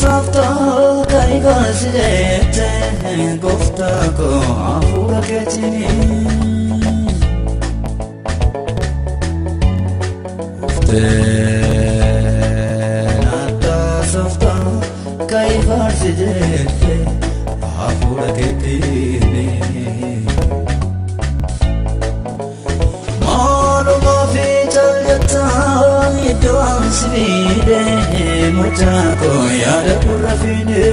softo kai gazete gofta ko afura ketini nata softo kai gazete afura ketini malumo fi jalta idwan sibide mutako yada kurafine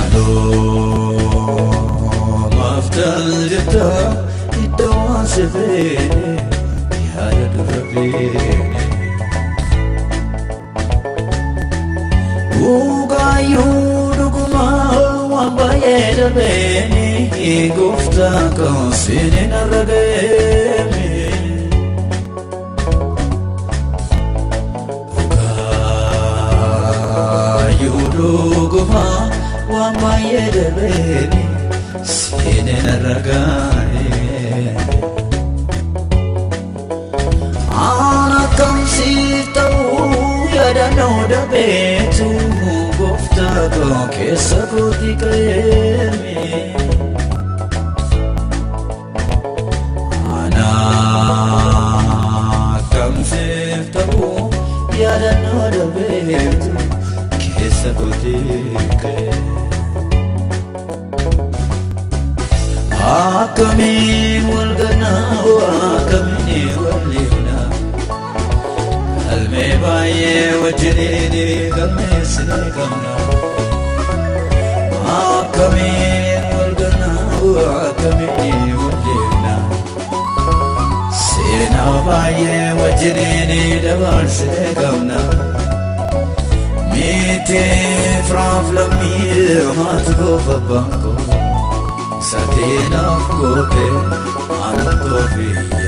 alo maftal jata idwan sibide yada kurafine uga yuduguma wambaye dabeni gufta ko sinina ragemi uga yuduguma wambaye dabeni sinina ragemi ana kam sitau yada no dabetu gufta ko kesa ko dikayemi ana kam sitau yada no dabetu kesa ko dikayemi akamin walgana akamin walina almebaye wajnini kamesne kamna akamin walgana akamin walina sena baye wajnini dabarse kamna mite fraflami matgo babanko satina kote antoviyane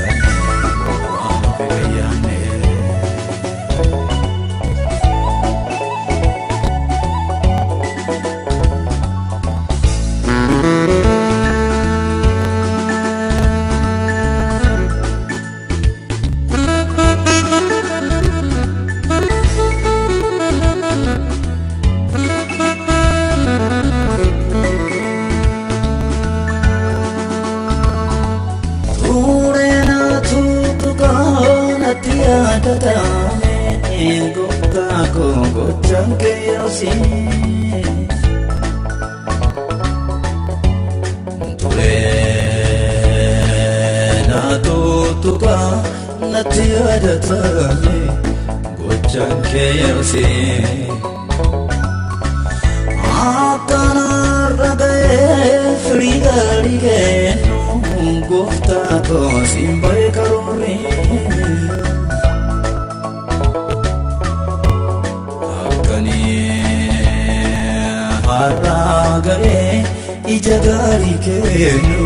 ijagari kenu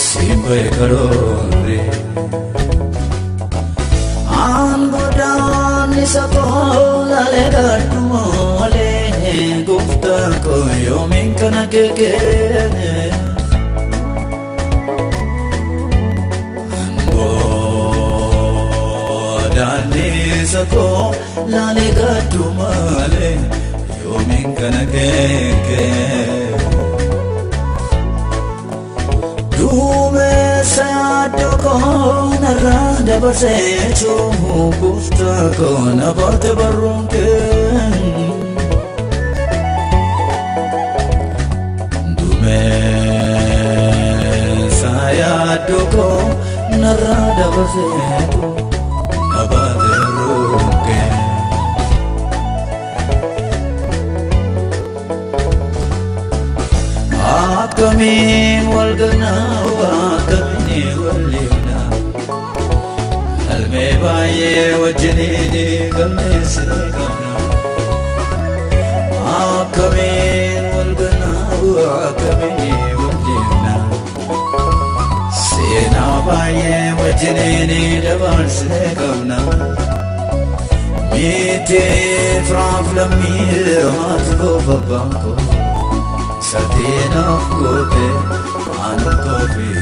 simbe karore angodan nisakola le gatumole gufta ko yomin kana kekene angodan nisakola le gatumole yomin kana kekene Dume sayado kona randa basecho gufta kona bate barunke Dume sayado kona randa basecho nabate barunke akamin walgana akamin walina almebaye wajnini kamesne kamna akamin walgana akamin walina sena baye wajnini dabarse kamna mite fraflami matgo babanko satina kote antoviyane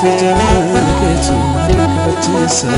jaalakeetu barbaachisa.